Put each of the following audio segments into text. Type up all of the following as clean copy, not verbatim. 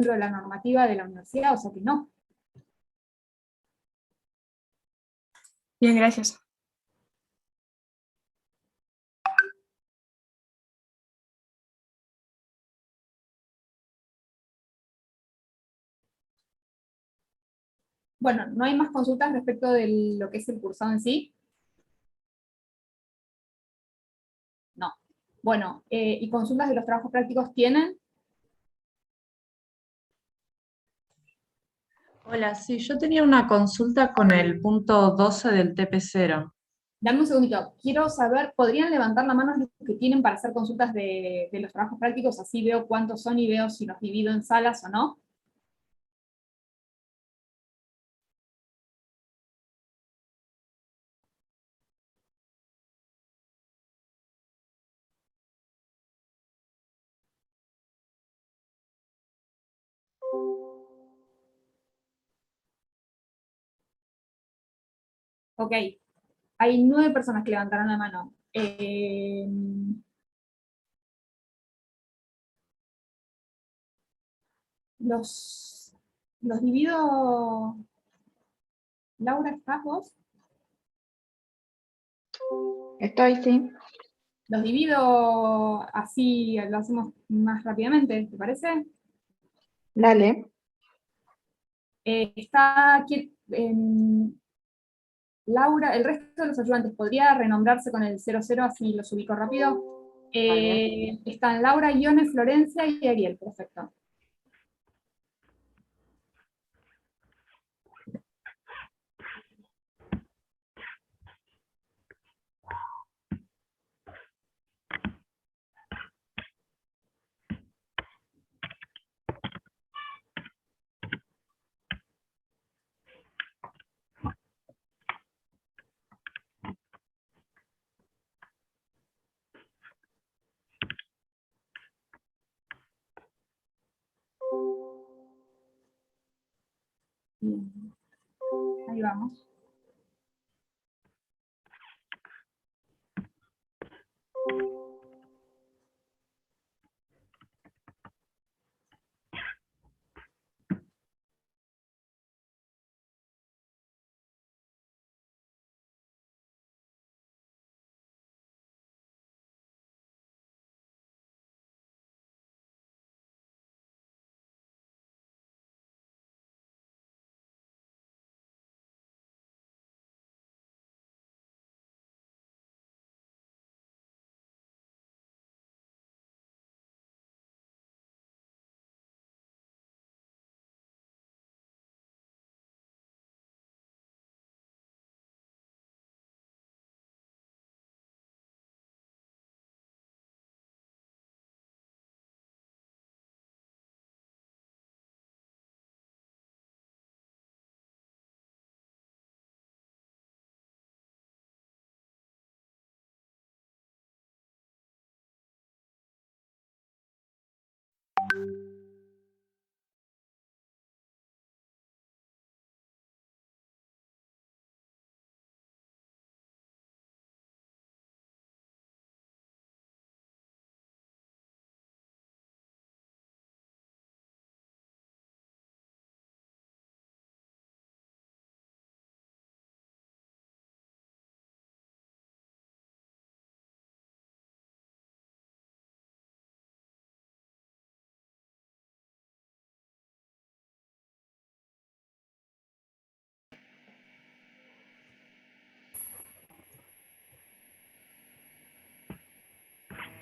dentro de la normativa de la universidad, o sea que no. Bien, gracias. Bueno, ¿no hay más consultas respecto de lo que es el cursado en sí? No. Bueno, ¿y consultas de los trabajos prácticos tienen? Hola, sí, yo tenía una consulta con el punto 12 del TP0. Dame un segundito. Quiero saber, ¿podrían levantar la mano los que tienen para hacer consultas de los trabajos prácticos? Así veo cuántos son y veo si los divido en salas o no. Ok. Hay 9 personas que levantaron la mano. Los, los divido... Laura, ¿estás vos? Estoy, sí. Los divido así, lo hacemos más rápidamente, ¿te parece? Dale. Está aquí, Laura, el resto de los ayudantes, ¿podría renombrarse con el 00 así los ubico rápido? Están Laura, Ione, Florencia y Ariel, perfecto. Bien. Ahí vamos.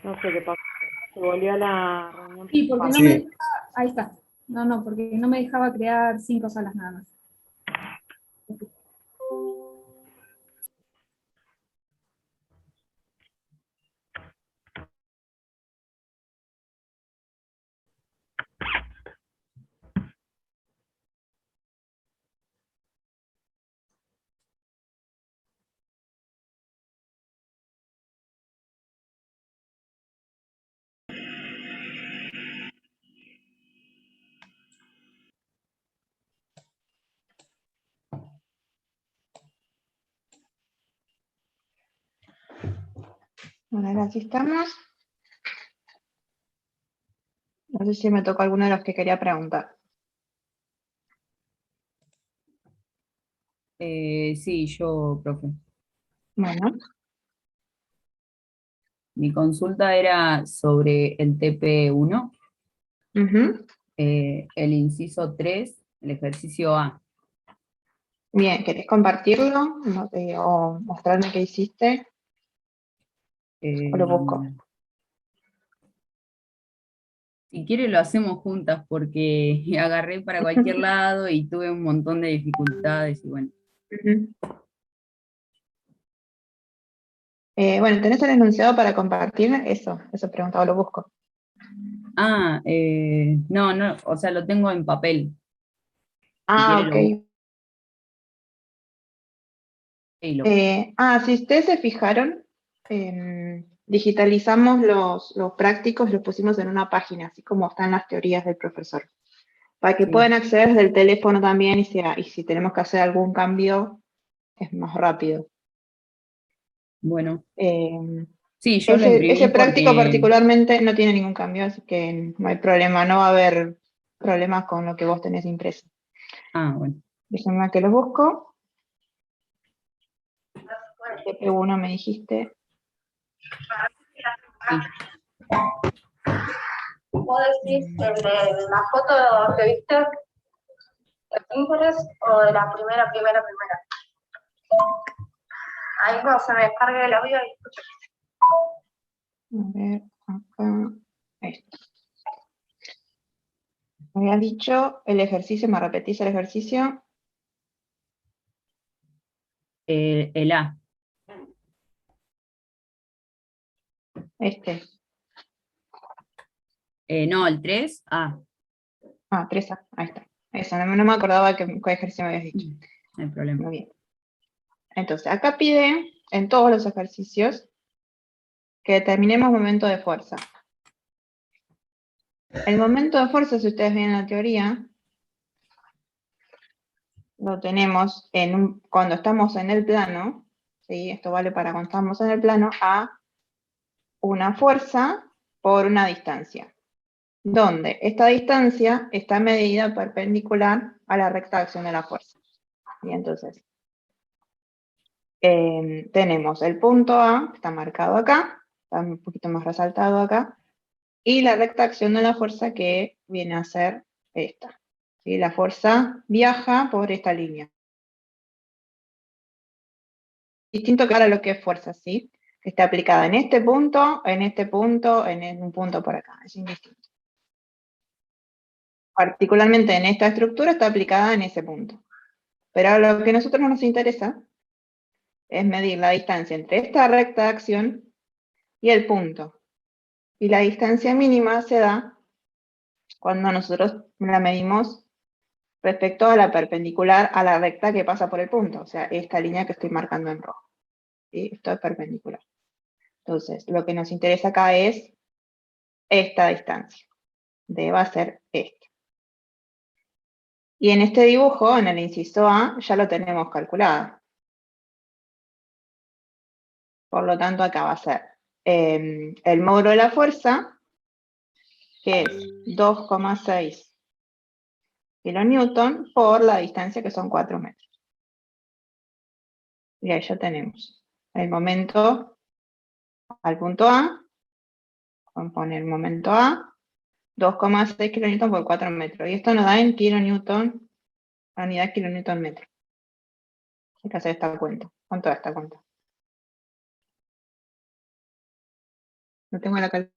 No sé qué pasó. Se volvió a la reunión Sí, porque principal. no me dejaba, ahí está. No, porque no me dejaba crear 5 salas nada más. Bueno, ahora sí estamos. sé si me tocó alguno de los que quería preguntar. Sí, yo, profe. Bueno, Mi consulta era sobre el TP1, ujú. el inciso 3, el ejercicio A. Bien, ¿querés compartirlo o mostrarme qué hiciste? Eh, O lo busco. si quiere lo hacemos juntas porque agarré para cualquier lado y tuve un montón de dificultades y bueno. Ujú. Bueno, ¿tenés el enunciado para compartir? Eso preguntaba, lo busco. Ah, no, no, o sea, lo tengo en papel. Si Ah, quiere ok. lo busco y lo... Si ustedes se fijaron, digitalizamos los prácticos, los pusimos en una página, así como están las teorías del profesor, para que Sí, puedan acceder desde el teléfono también y si tenemos que hacer algún cambio, es más rápido. bueno. Eh, Sí, yo lo ese imprimí práctico porque... particularmente no tiene ningún cambio, así que no hay problema, no va a haber problemas con lo que vos tenés impreso. Ah, bueno. Déjenme que lo busco. TP1 me dijiste. Sí. ¿Vos decís el de la foto que viste de Pinterest o de la primera? Ahí cuando se me descargue el audio y escucho. A ver, acá. Esto. Me habías dicho el ejercicio, ¿me repetís el ejercicio? El A. Este. No, el 3, A. 3A, ahí está. Eso, no me acordaba qué ejercicio me habías dicho. No hay problema. Muy bien. Entonces, acá pide en todos los ejercicios que determinemos momento de fuerza. El momento de fuerza, si ustedes ven la teoría, lo tenemos cuando estamos en el plano, ¿sí? Esto vale para cuando estamos en el plano, a una fuerza por una distancia, donde esta distancia está medida perpendicular a la recta de acción de la fuerza. Y entonces, tenemos el punto A, que está marcado acá, está un poquito más resaltado acá, y la recta de acción de la fuerza que viene a ser esta. ¿Sí? La fuerza viaja por esta línea. Distinto que ahora lo que es fuerza, ¿sí? Que está aplicada en este punto, en un punto por acá, es indistinto. Particularmente en esta estructura está aplicada en ese punto. Pero lo que a nosotros nos interesa es medir la distancia entre esta recta de acción y el punto. Y la distancia mínima se da cuando nosotros la medimos respecto a la perpendicular a la recta que pasa por el punto, o sea, esta línea que estoy marcando en rojo. ¿Sí? Esto es perpendicular. Entonces, lo que nos interesa acá es esta distancia. Va a ser esta. Y en este dibujo, en el inciso A, ya lo tenemos calculado. Por lo tanto, acá va a ser el módulo de la fuerza, que es 2,6 kilonewton por la distancia que son 4 metros. Y ahí ya tenemos el momento al punto A, vamos a poner el momento A, 2,6 kilonewton por 4 metros. Y esto nos da en kilonewton, la unidad kilonewton metro. Hay que hacer esta cuenta. ¿Cuánto da esta cuenta? No tengo la calculadora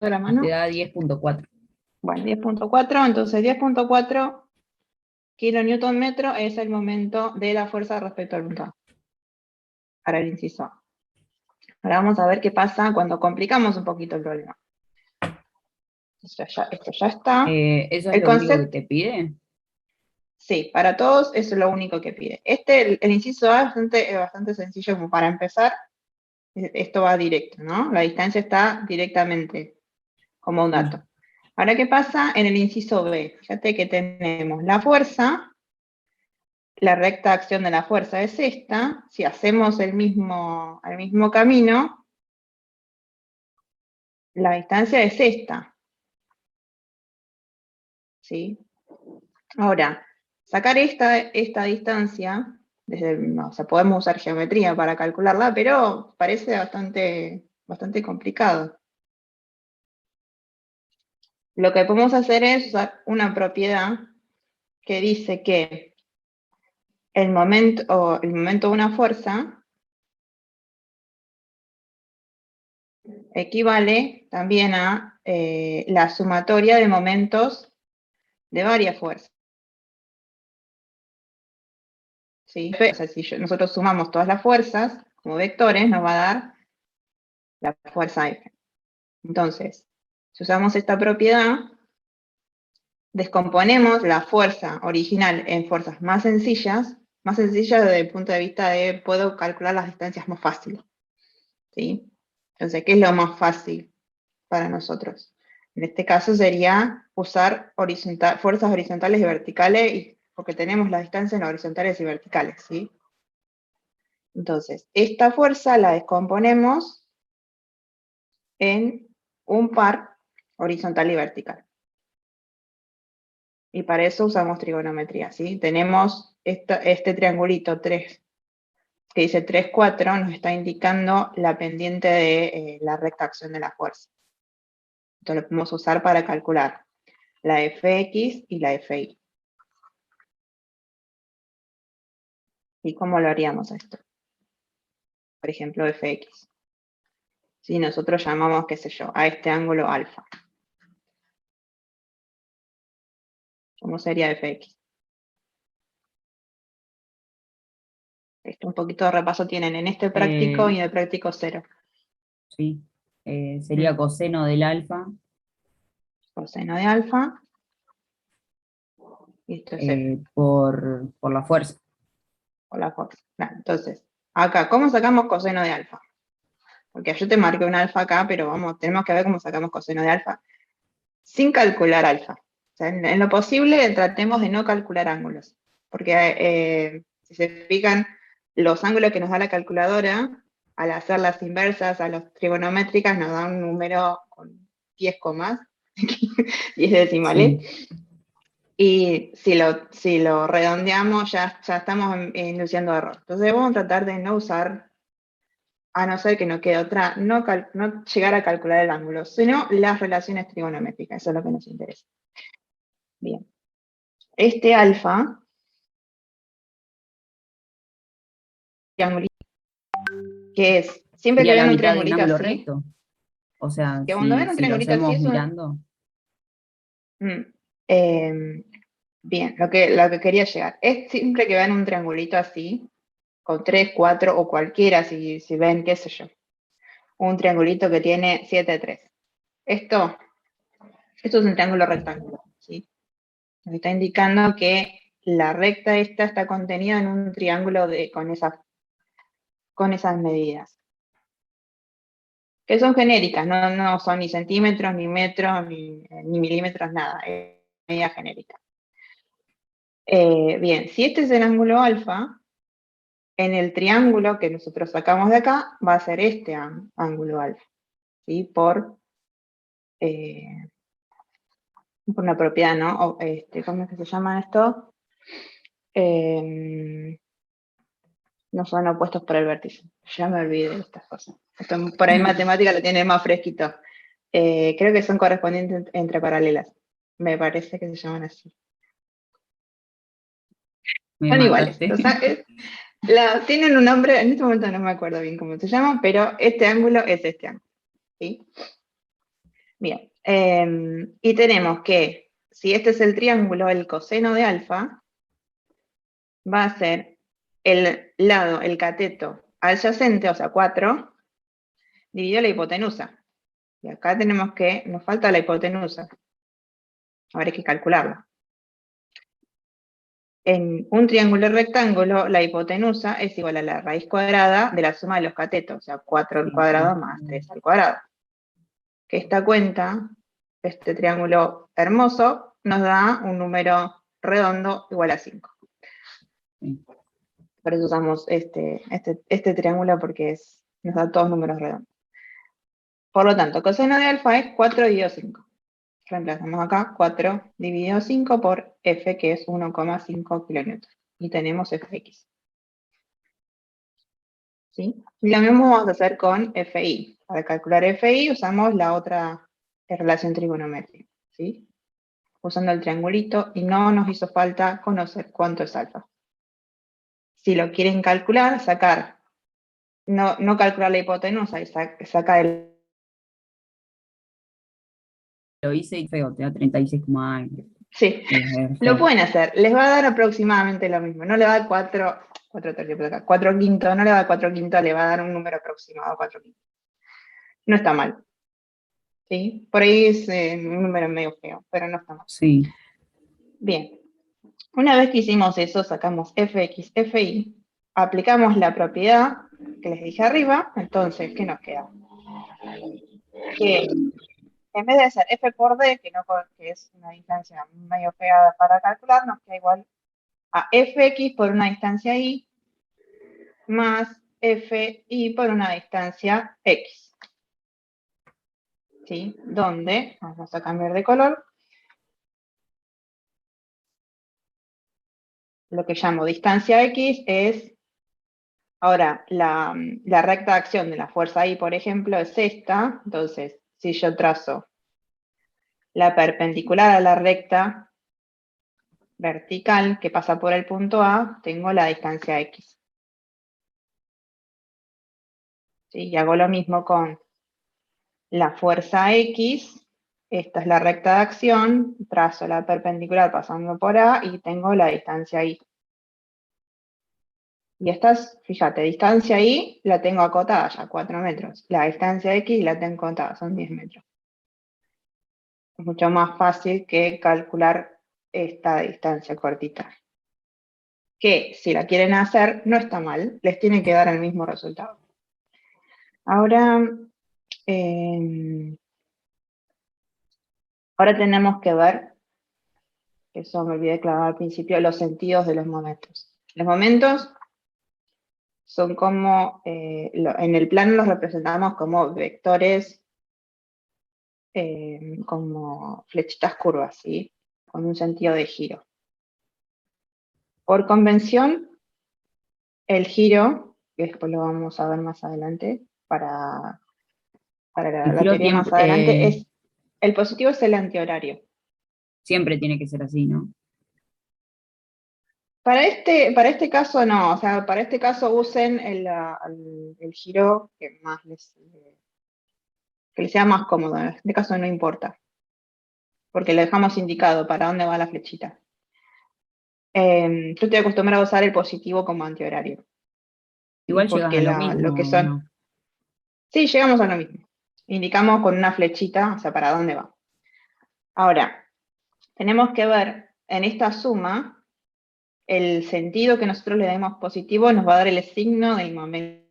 a la mano. Te da 10.4. Bueno, 10,4, entonces 10,4 kilonewton metro es el momento de la fuerza respecto al punto A, para el inciso A. Ahora vamos a ver qué pasa cuando complicamos un poquito el problema. Esto ya está. ¿Eso es El lo único que concepto, te pide? sí, para todos eso es lo único que pide. El inciso A es bastante sencillo como para empezar. Esto va directo, ¿no? La distancia está directamente como un dato. Ahora, ¿qué pasa en el inciso B? Fíjate que tenemos la fuerza, la recta de acción de la fuerza es esta. Si hacemos el mismo camino, la distancia es esta. ¿Sí? Ahora, sacar esta distancia, o sea, podemos usar geometría para calcularla, pero parece bastante complicado. Lo que podemos hacer es usar una propiedad que dice que el momento de una fuerza equivale también a la sumatoria de momentos de varias fuerzas. ¿Sí? O sea, si nosotros sumamos todas las fuerzas como vectores, nos va a dar la fuerza F. Entonces, si usamos esta propiedad, descomponemos la fuerza original en fuerzas más sencillas desde el punto de vista de puedo calcular las distancias más fácil. ¿Sí? Entonces, ¿qué es lo más fácil para nosotros? En este caso sería usar fuerzas horizontales y verticales, porque tenemos las distancias en horizontales y verticales, ¿sí? Entonces, esta fuerza la descomponemos en un par horizontal y vertical. Y para eso usamos trigonometría, ¿sí? Tenemos este triangulito 3, que dice 3, 4, nos está indicando la pendiente de la recta acción de la fuerza. Entonces lo podemos usar para calcular la Fx y la Fy. ¿Y cómo lo haríamos esto? Por ejemplo, Fx. Si nosotros llamamos, qué sé yo, a este ángulo alfa. ¿Cómo sería Fx? Esto un poquito de repaso tienen en este práctico y en el práctico 0. Sí, sería coseno del alfa. Coseno de alfa. Y esto es 0. Por la fuerza. Por la fuerza. Claro, entonces, acá, ¿cómo sacamos coseno de alfa? Porque yo te marqué un alfa acá, pero tenemos que ver cómo sacamos coseno de alfa sin calcular alfa. O sea, en lo posible tratemos de no calcular ángulos. Porque si se fijan, los ángulos que nos da la calculadora, al hacer las inversas a las trigonométricas, nos da un número con 10 comas, 10 decimales. Sí. Y si lo redondeamos, ya estamos induciendo error. Entonces vamos a tratar de no usar, a no ser que no quede otra, no llegar a calcular el ángulo, sino las relaciones trigonométricas. Eso es lo que nos interesa. Bien. Este alfa, triangulito, que es, siempre que Sería la vean un mitad de un triangulito ángulo así, recto. O sea, que cuando ven un si lo triangulito así hacemos es mirando. bien, lo que quería llegar, es siempre que vean un triangulito así, con 3, 4 o cualquiera, si ven, qué sé yo, un triangulito que tiene 7, 3. Esto es un triángulo rectángulo, ¿sí? Nos está indicando que la recta esta está contenida en un triángulo con esas medidas. Que son genéricas, no son ni centímetros, ni metros, ni milímetros, nada, es medida genérica. Bien, si este es el ángulo alfa, en el triángulo que nosotros sacamos de acá, va a ser este ángulo alfa, ¿sí? Por una propiedad, ¿no? ¿Cómo es que se llama esto? No son opuestos por el vértice. Ya me olvidé de estas cosas. Esto, por ahí matemática lo tiene más fresquito. Creo que son correspondientes entre paralelas. Me parece que se llaman así. Son iguales. Tienen un nombre, en este momento no me acuerdo bien cómo se llaman, pero este ángulo es este ángulo. ¿Sí? Bien. Y tenemos que, si este es el triángulo, el coseno de alfa va a ser el lado, el cateto adyacente, o sea, 4, dividido la hipotenusa. Y acá nos falta la hipotenusa. Ahora hay que calcularla. En un triángulo rectángulo, la hipotenusa es igual a la raíz cuadrada de la suma de los catetos, o sea, 4 al cuadrado más 3 al cuadrado. Que esta cuenta, este triángulo hermoso, nos da un número redondo igual a 5. Por eso usamos este triángulo porque nos da todos números redondos. Por lo tanto, coseno de alfa es 4 dividido 5. Reemplazamos acá 4 dividido 5 por f, que es 1,5 kilonewton. Y tenemos fx. ¿Sí? Y lo mismo vamos a hacer con fi. Para calcular fi usamos la otra relación trigonométrica. ¿Sí? Usando el triangulito, y no nos hizo falta conocer cuánto es alfa. Si lo quieren calcular, sacar, no calcular la hipotenusa y sacar el... Lo hice y feo, te da 36,1. Sí, lo pueden hacer. Les va a dar aproximadamente lo mismo. No le va a dar 4 quintos, no le va a dar 4 quintos, le va a dar un número aproximado, 4 quintos. No está mal. ¿Sí? Por ahí es un número medio feo, pero no está mal. Sí. Bien. Una vez que hicimos eso, sacamos fx, fi, aplicamos la propiedad que les dije arriba, entonces, ¿qué nos queda? Que en vez de ser f por d, que es una distancia medio fea para calcular, nos queda igual a fx por una distancia y más fi por una distancia x. ¿Sí? Donde, vamos a cambiar de color, lo que llamo distancia x es, ahora, la recta de acción de la fuerza I, por ejemplo, es esta. Entonces, si yo trazo la perpendicular a la recta vertical que pasa por el punto A, tengo la distancia x. ¿Sí? Y hago lo mismo con la fuerza x. Esta es la recta de acción, trazo la perpendicular pasando por A y tengo la distancia Y. Y estas, fíjate, distancia Y la tengo acotada ya, 4 metros. La distancia X la tengo acotada, son 10 metros. Es mucho más fácil que calcular esta distancia cortita. Que si la quieren hacer, no está mal, les tiene que dar el mismo resultado. Ahora, ahora tenemos que ver, eso me olvidé de clavar al principio, los sentidos de los momentos. Los momentos son como, en el plano los representamos como vectores, como flechitas curvas, ¿sí? Con un sentido de giro. Por convención, el giro, que después lo vamos a ver más adelante, para la giro teoría más adelante, es el positivo es el antihorario. Siempre tiene que ser así, ¿no? Para este caso no, o sea, para este caso usen el giro que más que les sea más cómodo. En este caso no importa, porque le dejamos indicado para dónde va la flechita. Yo estoy acostumbrado a usar el positivo como antihorario. Igual llegas Porque a lo mismo, lo que son... ¿no? Sí, llegamos a lo mismo. Indicamos con una flechita, o sea, para dónde va. Ahora, tenemos que ver en esta suma, el sentido que nosotros le demos positivo nos va a dar el signo del momento.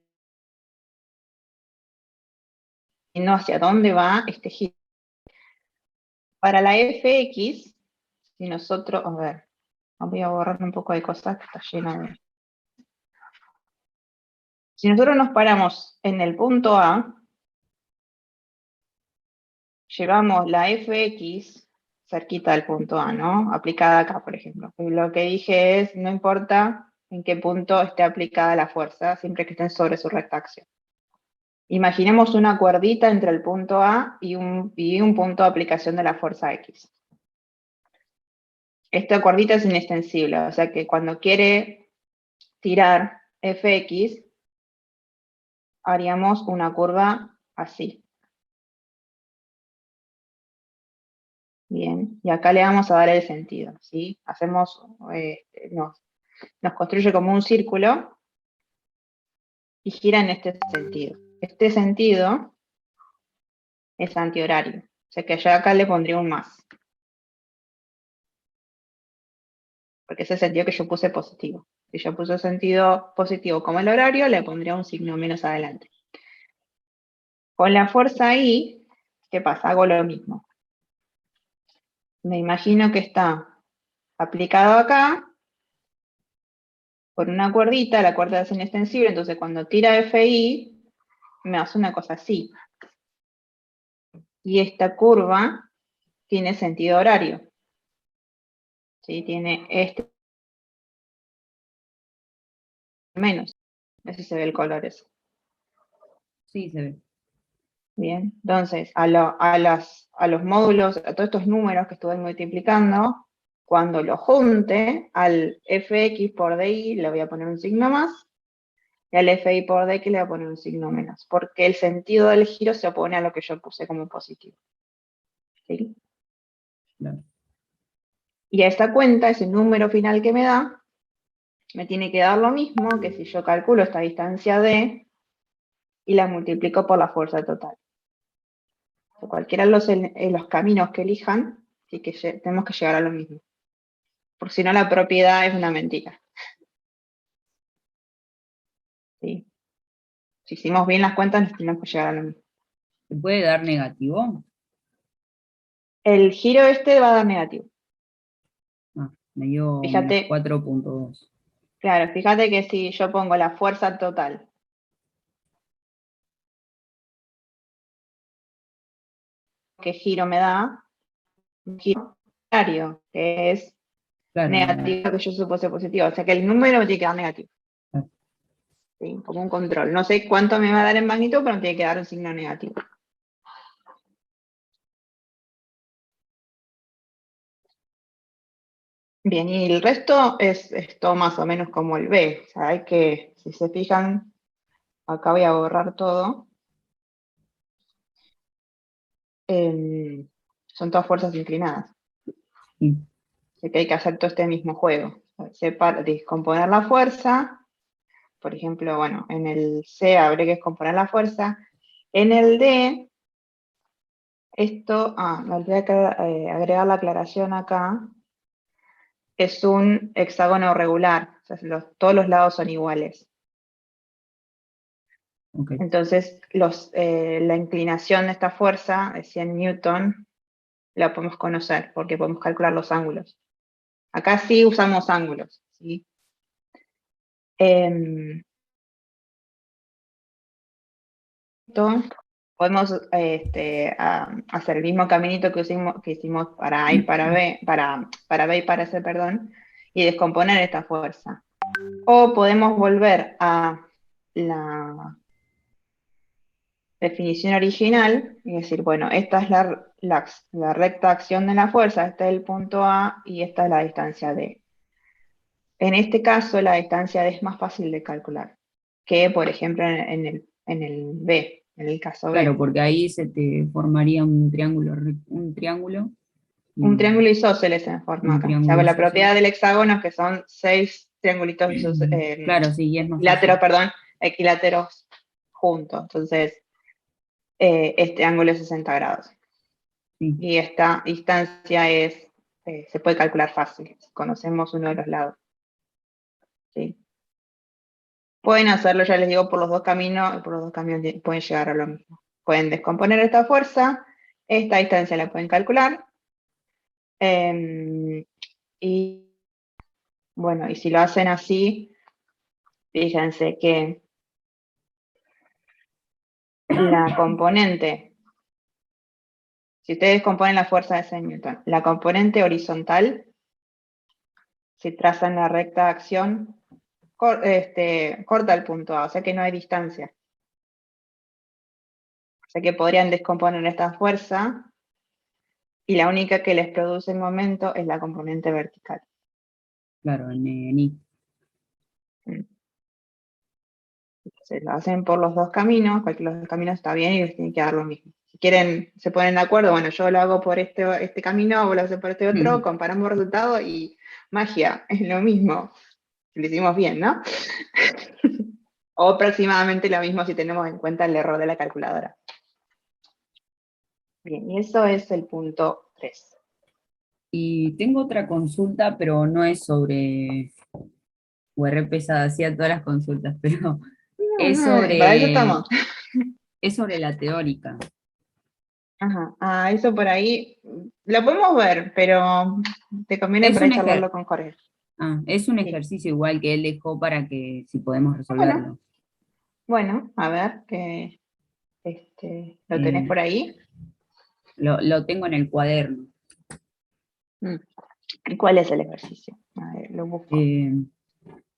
Y no hacia dónde va este giro. Para la fx, si nosotros, a ver, voy a borrar un poco de cosas que está lleno de... Si nosotros nos paramos en el punto A, llevamos la fx cerquita del punto A, ¿no? Aplicada acá, por ejemplo. Y lo que dije es, no importa en qué punto esté aplicada la fuerza, siempre que estén sobre su recta acción. Imaginemos una cuerdita entre el punto A y un punto de aplicación de la fuerza X. Esta cuerdita es inextensible, o sea que cuando quiere tirar Fx, haríamos una curva así. Bien, y acá le vamos a dar el sentido, ¿sí? Hacemos, nos construye como un círculo y gira en este sentido. Este sentido es antihorario, o sea que yo acá le pondría un más. Porque es el sentido que yo puse positivo. Si yo puse sentido positivo como el horario, le pondría un signo menos adelante. Con la fuerza I, ¿qué pasa? Hago lo mismo. Me imagino que está aplicado acá por una cuerdita, la cuerda es inextensible, entonces cuando tira FI, me hace una cosa así. Y esta curva tiene sentido horario. ¿Sí? Tiene este menos. No sé si se ve el color eso. Sí, se ve. Bien, entonces a los módulos, a todos estos números que estuve multiplicando, cuando lo junte al fx por dy le voy a poner un signo más, y al fi por dy le voy a poner un signo menos, porque el sentido del giro se opone a lo que yo puse como positivo. ¿Sí? Claro. Y a esta cuenta, ese número final que me da, me tiene que dar lo mismo que si yo calculo esta distancia d y la multiplico por la fuerza total. O cualquiera de los caminos que elijan, sí que tenemos que llegar a lo mismo. Porque si no, la propiedad es una mentira. ¿Sí? Si hicimos bien las cuentas, nos tenemos que llegar a lo mismo. ¿Se puede dar negativo? El giro este va a dar negativo. Ah, me dio Fíjate. menos 4.2. Claro, fíjate que si yo pongo la fuerza total, ¿qué giro me da? Un giro contrario, que es Claro, negativo, que yo supuse positivo. O sea que el número me tiene que dar negativo. Ah. ¿Sí? Como un control. No sé cuánto me va a dar en magnitud, pero me tiene que dar un signo negativo. Bien, y el resto es todo más o menos como el B. O sea, hay que, si se fijan, acá voy a borrar todo. Son todas fuerzas inclinadas. sí. Así que hay que hacer todo este mismo juego. Descomponer la fuerza. Por ejemplo, bueno, en el C habría que descomponer la fuerza. En el D, esto, me olvidé agregar la aclaración acá. Es un hexágono regular. O sea, todos los lados son iguales. Ok. Entonces, la inclinación de esta fuerza, de 100 newton, la podemos conocer porque podemos calcular los ángulos. Acá sí usamos ángulos, ¿sí? Podemos hacer el mismo caminito que hicimos para ir para B, para B y para C, perdón, y descomponer esta fuerza. O podemos volver a la definición original y decir, bueno, esta es la recta acción de la fuerza, este es el punto A y esta es la distancia D. En este caso, la distancia D es más fácil de calcular que, por ejemplo, en el B, en el caso B. Claro, porque ahí se te formaría un triángulo. Un triángulo. Un triángulo isósceles en forma Un acá. O triángulo sea, la isósceles. propiedad del hexágono es que son 6 triangulitos Claro, sí, y es más equiláteros, fácil. perdón, equiláteros juntos. Entonces, este ángulo es 60 grados. Sí. Y esta distancia se puede calcular fácil, si conocemos uno de los lados. ¿Sí? Pueden hacerlo, ya les digo, por los dos caminos, y por los dos caminos pueden llegar a lo mismo. Pueden descomponer esta fuerza, esta distancia la pueden calcular, y bueno, y si lo hacen así, fíjense que la componente, si ustedes componen la fuerza de 6 newton, la componente horizontal, si trazan la recta de acción, corta el punto A, o sea que no hay distancia. O sea que podrían descomponer esta fuerza y la única que les produce el momento es la componente vertical. Claro, en I. Se lo hacen por los dos caminos, cualquiera de los dos caminos está bien y les tiene que dar lo mismo. Si quieren, se ponen de acuerdo, bueno, yo lo hago por este camino, vos lo haces por este otro, comparamos resultados y magia, es lo mismo. Lo hicimos bien, ¿no? O aproximadamente lo mismo si tenemos en cuenta el error de la calculadora. Bien, y eso es el punto 3. Y tengo otra consulta, pero no es sobre UR pesada, hacía todas las consultas, pero Para eso estamos. es sobre la teórica. Ajá, eso por ahí lo podemos ver, pero te conviene Es por ahí un charlarlo con Jorge. es un Sí. ejercicio igual que él dejó para que si podemos resolverlo. Bueno, a ver, que lo tenés por ahí. Lo tengo en el cuaderno. ¿Y cuál es el ejercicio? A ver, lo busco.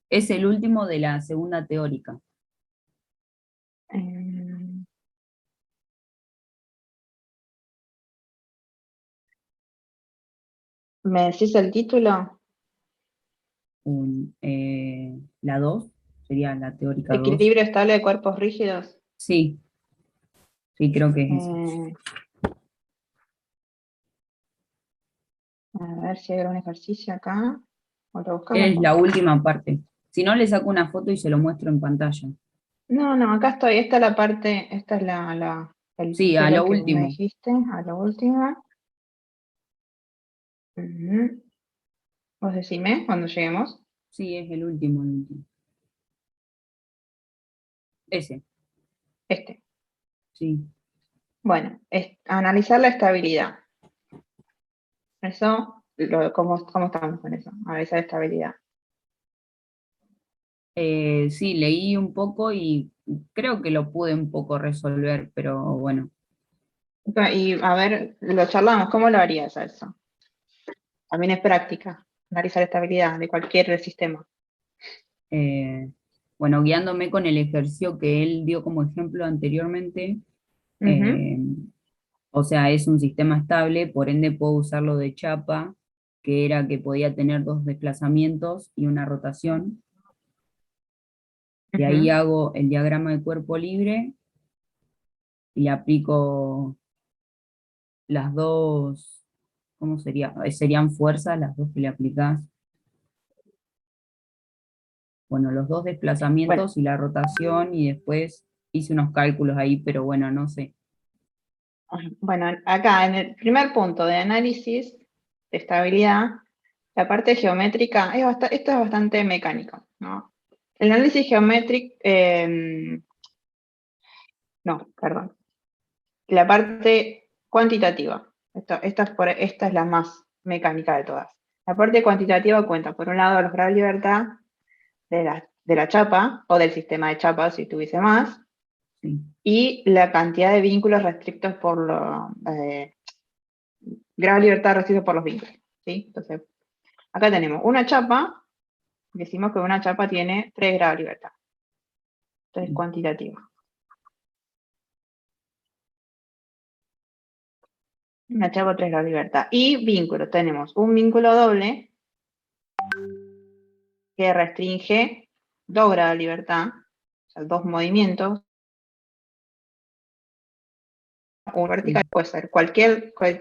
Es el último de la segunda teórica. ¿Me decís el título? La 2 sería la teórica 2. Equilibrio estable de cuerpos rígidos. Sí, sí, creo que es eso. A ver si hay algún ejercicio acá. ¿O lo buscamos? Es la última parte. Si no, le saco una foto y se lo muestro en pantalla. No, acá estoy. Esta es la parte, esta es el Sí, a título lo que me último. dijiste, a lo último. Ujú. Vos decime cuando lleguemos. Sí, es el último, el último. Ese, Este. sí. Bueno, es analizar la estabilidad. Eso, ¿cómo estamos con eso? Analizar estabilidad. Sí, leí un poco y creo que lo pude un poco resolver, pero bueno. Y a ver, lo charlamos, ¿cómo lo harías a eso? También es práctica, analizar estabilidad de cualquier sistema. Bueno, guiándome con el ejercicio que él dio como ejemplo anteriormente, Ujú, o sea, es un sistema estable, por ende puedo usarlo de chapa, que era que podía tener 2 desplazamientos y una rotación. Y ahí ujú. hago el diagrama de cuerpo libre y le aplico las dos, ¿cómo sería? Serían fuerzas las dos que le aplicás. Bueno, los 2 Bueno, desplazamientos y la rotación, y después hice unos cálculos ahí, pero bueno, no sé. bueno, acá en el primer punto de análisis de estabilidad, la parte geométrica, esto es bastante mecánico, ¿no? El análisis geométrico, no, perdón. La parte cuantitativa, esta es la más mecánica de todas. La parte cuantitativa cuenta, por un lado, los grados de libertad de la chapa, o del sistema de chapa, si tuviese más, Sí. y la cantidad de vínculos restrictos por grado de libertad restrictos por los vínculos. ¿Sí? Entonces, acá tenemos una chapa, decimos que una chapa tiene 3 grados de libertad. Entonces, Sí. cuantitativa. Una chapa 3 grados de libertad. Y vínculo, tenemos un vínculo doble que restringe 2 grados de libertad, o sea, 2 movimientos, o vertical, puede ser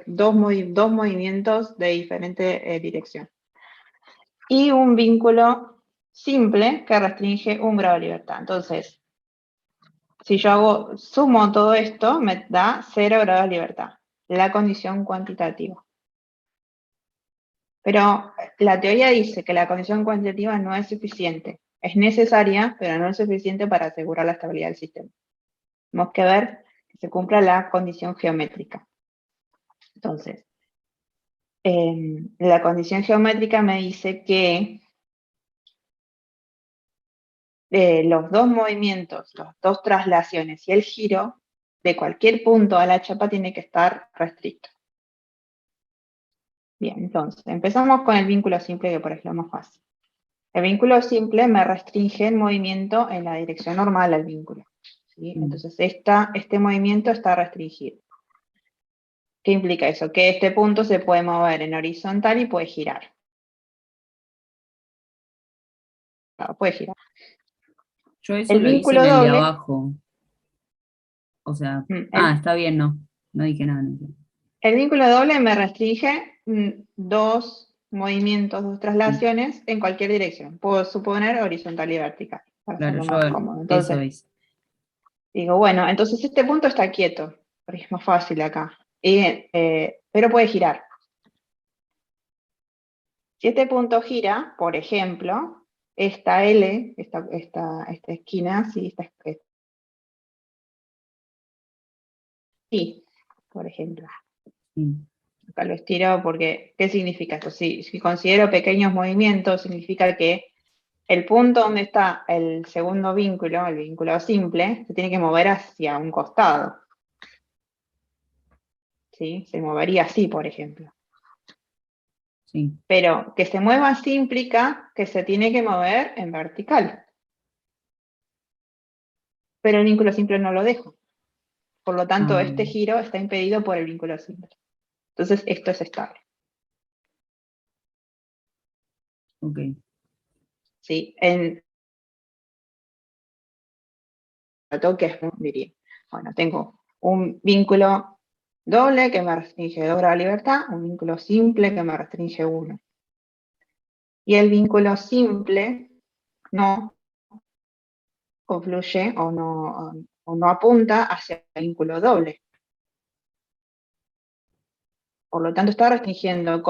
dos movimientos de diferente dirección. Y un vínculo simple que restringe 1 grado de libertad. Entonces, si yo sumo todo esto, me da 0 grados de libertad, la condición cuantitativa. Pero la teoría dice que la condición cuantitativa no es suficiente. Es necesaria, pero no es suficiente para asegurar la estabilidad del sistema. Tenemos que ver que se cumpla la condición geométrica. Entonces, la condición geométrica me dice que los 2 movimientos, las 2 traslaciones y el giro de cualquier punto a la chapa tiene que estar restricto. Bien, entonces, empezamos con el vínculo simple, que por ejemplo es más fácil. El vínculo simple me restringe el movimiento en la dirección normal al vínculo. ¿Sí? Entonces, este movimiento está restringido. ¿Qué implica eso? Que este punto se puede mover en horizontal y puede girar. Puede girar. Yo eso El lo hice en vínculo el de doble, abajo. O sea, el, está bien, no. No dije nada. No. el vínculo doble me restringe 2 movimientos, 2 Sí, traslaciones en cualquier dirección. Puedo suponer horizontal y vertical, para claro, hacerlo yo más cómodo. eso Entonces, es. digo, bueno, entonces este punto está quieto, porque es más fácil acá. Pero puede girar. Si este punto gira, por ejemplo, esta L, esta esquina, sí, sí, por ejemplo. Sí. Acá lo estiro porque, ¿qué significa esto? Si considero pequeños movimientos, significa que el punto donde está el segundo vínculo, el vínculo simple, se tiene que mover hacia un costado. ¿sí? Se movería así, por ejemplo. Sí. Pero que se mueva así implica que se tiene que mover en vertical. Pero el vínculo simple no lo deja. Por lo tanto, este giro está impedido por el vínculo simple. Entonces, esto es estable. Ok. ¿Sí? En toques, diría, bueno, tengo un vínculo doble que me restringe 2 grados de libertad, un vínculo simple que me restringe 1. Y el vínculo simple no confluye o no apunta hacia el vínculo doble. Por lo tanto, está restringiendo,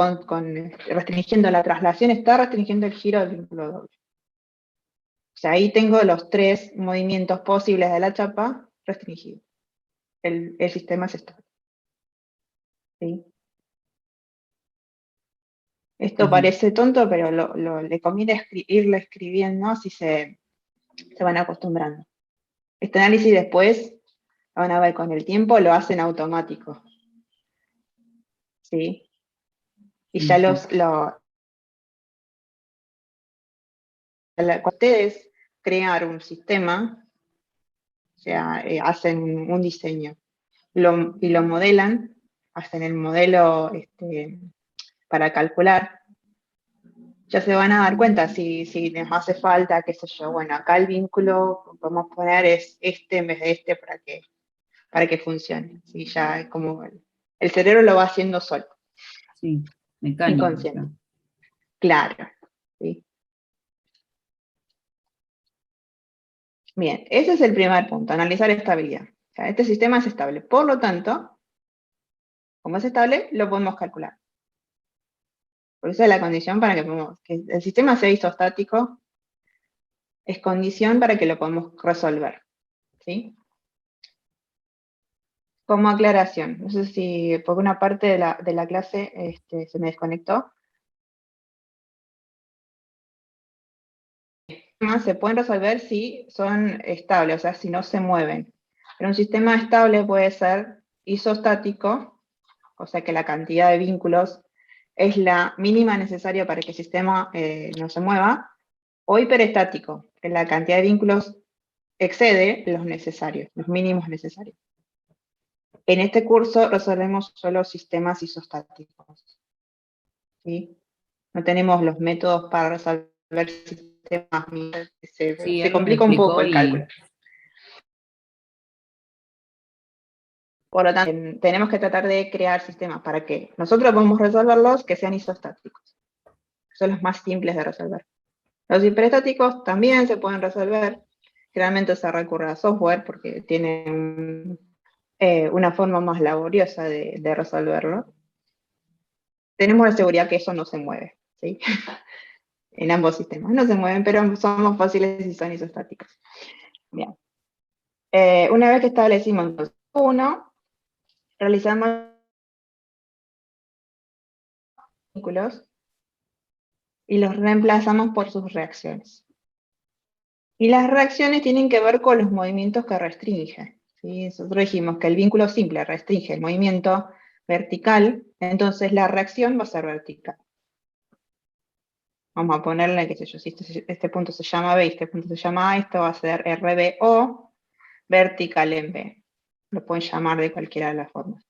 restringiendo la traslación, está restringiendo el giro del vínculo doble. O sea, ahí tengo los 3 movimientos posibles de la chapa restringidos. El sistema es estable. ¿Sí? Esto parece tonto, pero le conviene irlo escribiendo, así se van acostumbrando. Este análisis después, van a ver con el tiempo, lo hacen automático. ¿Sí? Y ya ustedes crear un sistema, o sea, hacen un diseño, y lo modelan, hacen el modelo para calcular, ya se van a dar cuenta si les hace falta, qué sé yo, bueno, acá el vínculo, podemos poner es este en vez de este para que funcione. ¿Sí? Ya es como el cerebro lo va haciendo solo. Sí, mecánico. Inconsciente. Claro. ¿Sí? Bien, ese es el primer punto, analizar estabilidad. O sea, este sistema es estable. Por lo tanto, como es estable, lo podemos calcular. Por eso es la condición para que el sistema sea isostático, es condición para que lo podamos resolver. ¿Sí? Como aclaración, no sé si por una parte de la clase se me desconectó. Se pueden resolver si son estables, o sea, si no se mueven. Pero un sistema estable puede ser isostático, o sea que la cantidad de vínculos es la mínima necesaria para que el sistema no se mueva, o hiperestático, que la cantidad de vínculos excede los necesarios, los mínimos necesarios. En este curso resolvemos solo sistemas isostáticos. ¿Sí? No tenemos los métodos para resolver sistemas, se complica un poco el cálculo. Por lo tanto, tenemos que tratar de crear sistemas para que nosotros podamos resolverlos que sean isostáticos. Son los más simples de resolver. Los hiperestáticos también se pueden resolver. Generalmente se recurre a software porque tienen una forma más laboriosa de resolverlo. Tenemos la seguridad que eso no se mueve, ¿sí? En ambos sistemas no se mueven, pero son más fáciles y son isostáticos. Bien. Una vez que establecimos entonces uno, realizamos vínculos y los reemplazamos por sus reacciones. Y las reacciones tienen que ver con los movimientos que restringe. ¿Sí? Nosotros dijimos que el vínculo simple restringe el movimiento vertical, entonces la reacción va a ser vertical. Vamos a ponerle, qué sé yo, si este punto se llama B y este punto se llama A, esto va a ser RBO vertical en B. Lo pueden llamar de cualquiera de las formas.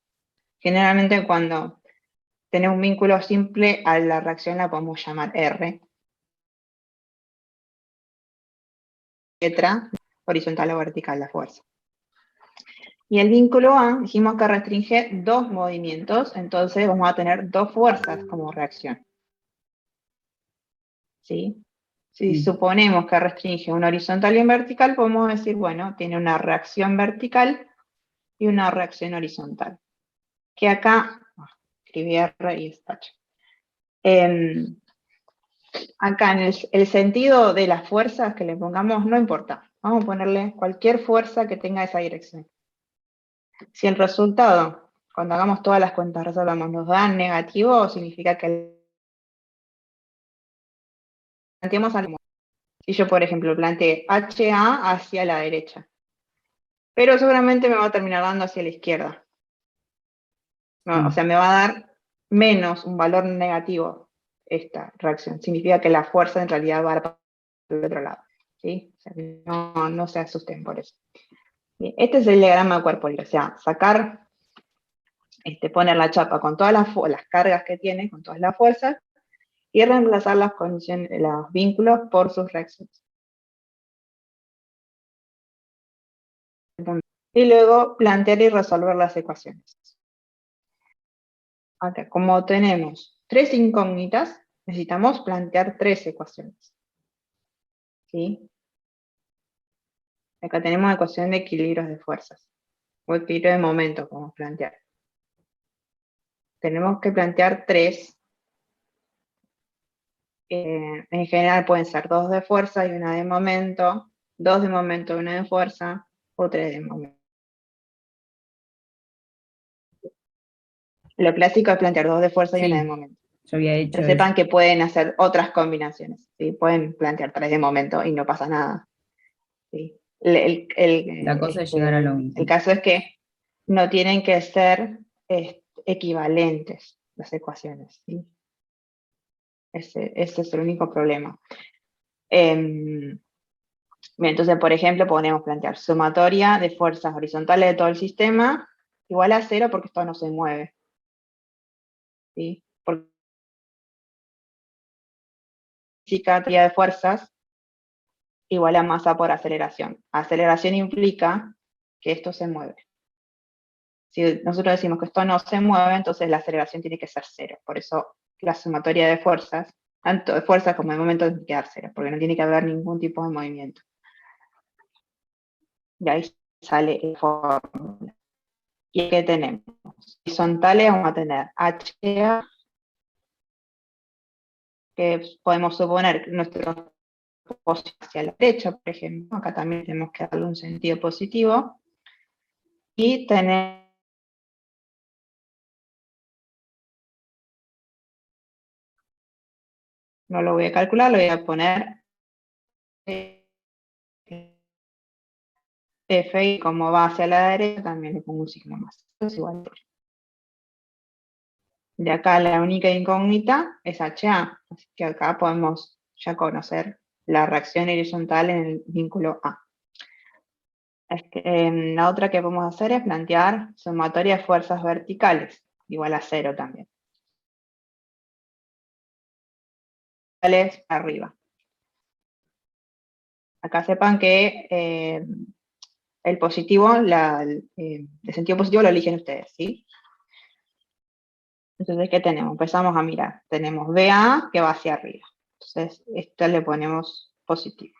Generalmente cuando tenemos un vínculo simple, a la reacción la podemos llamar R. Letra horizontal o vertical la fuerza. Y el vínculo A, dijimos que restringe 2 movimientos, entonces vamos a tener 2 fuerzas como reacción. ¿Sí? Si suponemos que restringe una horizontal y un vertical, podemos decir, bueno, tiene una reacción vertical y una reacción horizontal. Que acá, escribí R y espacio. Acá en el sentido de las fuerzas que le pongamos no importa. Vamos a ponerle cualquier fuerza que tenga esa dirección. Si el resultado, cuando hagamos todas las cuentas, resolvamos, nos da negativo, significa que planteemos algo. Si yo, por ejemplo, planteé HA hacia la derecha, pero seguramente me va a terminar dando hacia la izquierda. ¿no? O sea, me va a dar menos un valor negativo esta reacción. Significa que la fuerza en realidad va para el otro lado. ¿Sí? O sea, no se asusten por eso. Bien, este es el diagrama de cuerpo libre. O sea, sacar, poner la chapa con todas las cargas que tiene, con todas las fuerzas, y reemplazar las condiciones, los vínculos por sus reacciones. Y luego plantear y resolver las ecuaciones. Acá, como tenemos 3 incógnitas, necesitamos plantear 3 ecuaciones. ¿Sí? Acá tenemos ecuación de equilibrios de fuerzas, o equilibrio de momentos, podemos plantear. Tenemos que plantear 3. En general pueden ser 2 de fuerza y 1 de momento, 2 de momento y 1 de fuerza, o 3 de momento. Lo clásico es plantear 2 de fuerza y 1 de Sí, momento. yo había hecho Pero eso. sepan que pueden hacer otras combinaciones, ¿sí? Pueden plantear 3 de momento y no pasa nada. ¿Sí? La cosa es llegar a lo mismo. El caso es que no tienen que ser equivalentes las ecuaciones. ¿Sí? Ese es el único problema. Bien, entonces, por ejemplo, podemos plantear sumatoria de fuerzas horizontales de todo el sistema igual a 0 porque esto no se mueve. ¿Sí? Porque física de fuerzas igual a masa por aceleración. Aceleración implica que esto se mueve. Si nosotros decimos que esto no se mueve, entonces la aceleración tiene que ser 0. Por eso la sumatoria de fuerzas, tanto de fuerzas como de momentos, tiene que dar 0, porque no tiene que haber ningún tipo de movimiento. De ahí sale la fórmula. ¿Y qué tenemos? Horizontales vamos a tener HA, que podemos suponer que nuestro posición hacia la derecha, por ejemplo. Acá también tenemos que darle un sentido positivo. Y tenemos no lo voy a calcular, lo voy a poner F y como va hacia la derecha también le pongo un signo más. Es igual. De acá la única incógnita es HA, así que acá podemos ya conocer la reacción horizontal en el vínculo A. La otra que podemos hacer es plantear sumatoria de fuerzas verticales, igual a 0 también. Arriba. Acá sepan que el positivo, el sentido positivo lo eligen ustedes, ¿sí? Entonces, ¿qué tenemos? Empezamos a mirar. Tenemos BA que va hacia arriba. Entonces, esto le ponemos positivo.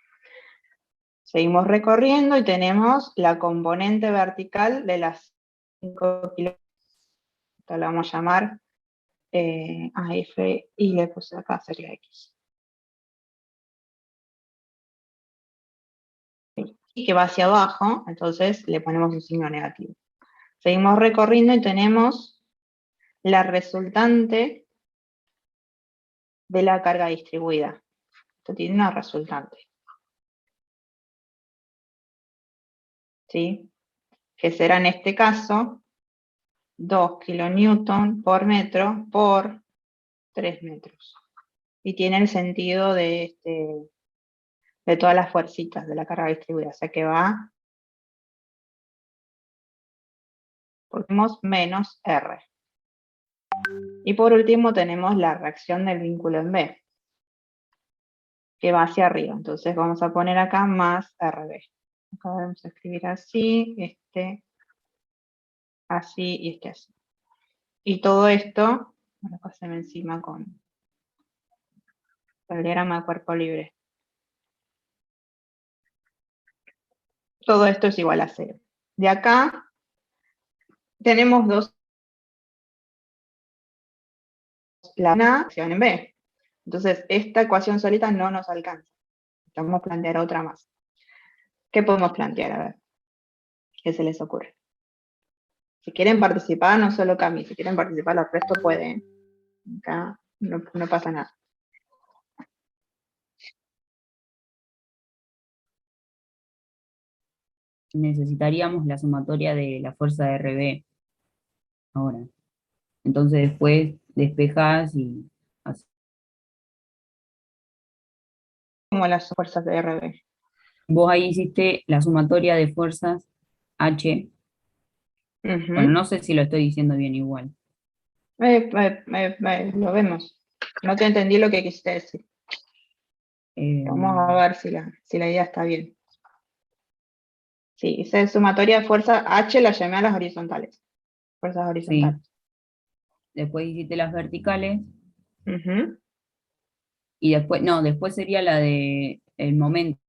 Seguimos recorriendo y tenemos la componente vertical de las 5 kilómetros. Esto la vamos a llamar F y le puse acá, sería X. Y que va hacia abajo, entonces le ponemos un signo negativo. Seguimos recorriendo y tenemos la resultante de la carga distribuida. Esto tiene una resultante. ¿Sí? Que será en este caso 2 kilonewton por metro por 3 metros. Y tiene el sentido de todas las fuercitas de la carga distribuida. O sea que va, ponemos menos R. Y por último tenemos la reacción del vínculo en B, que va hacia arriba. Entonces vamos a poner acá más RB. Acá vamos a escribir así, así y así. Y todo esto, bueno, pásenme encima con el diagrama de cuerpo libre. Todo esto es igual a 0. De acá tenemos dos, la ecuación en B. Entonces, esta ecuación solita no nos alcanza. Vamos a plantear otra más. ¿Qué podemos plantear? A ver, ¿qué se les ocurre? Si quieren participar, no solo Cami, si quieren participar, los restos pueden. Acá no pasa nada. Necesitaríamos la sumatoria de la fuerza de RB ahora. Entonces después despejás y así. Como las fuerzas de RB. Vos ahí hiciste la sumatoria de fuerzas H. Ujú. Bueno, no sé si lo estoy diciendo bien igual. Lo vemos. No te entendí lo que quisiste decir. Vamos a ver si la idea está bien. Sí, hice sumatoria de fuerza H, la llamé a las horizontales. Fuerzas Sí. horizontales. Después hiciste las verticales. Ujú. Y después, no, después sería la de el momento.